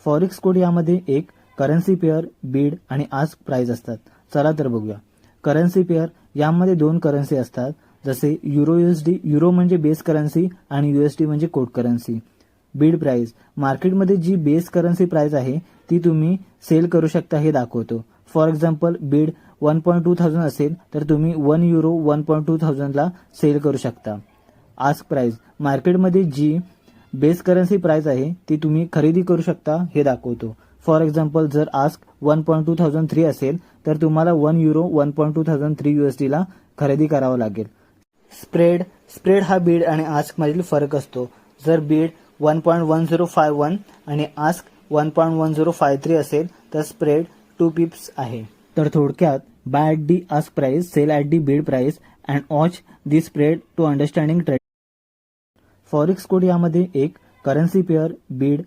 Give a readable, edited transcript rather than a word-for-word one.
Forex code यामध्ये एक currency pair, Beed आणि आस्क प्राइस असतात. चला तर बघूया. करन्सी पेअर यामध्ये दोन करन्सी असतात, जसे युरो USD. युरो म्हणजे बेस करन्सी आणि USD म्हणजे कोड करन्सी. बीड प्राइस मार्केटमध्ये जी बेस करन्सी प्राइस आहे ती तुम्ही सेल करू शकता हे दाखवतो. फॉर एक्झाम्पल बीड 1.2000 असेल तर तुम्ही 1 युरो 1.2000 ला सेल करू शकता. आस्क प्राइस मार्केटमध्ये जी बेस करन्सी प्राइस आहे ती तुम्ही खरेदी करू शकता हे दाखवतो. फॉर एक्झाम्पल जर आस्क 1.2003 असेल तर तुम्हाला 1 युरो 1.2003 USD ला खरेदी करावं लागेल. स्प्रेड हा बीड आणि आस्क मधील फरक असतो. जर बीड 1.1051 आणि आस्क 1.1053 असेल तर स्प्रेड 2 पिप्स आहे. तर थोडक्यात buy at the ask price, sell at the bid price and watch the spread to understanding trade. Forex code यामध्ये एक करन्सी पेअर, बीड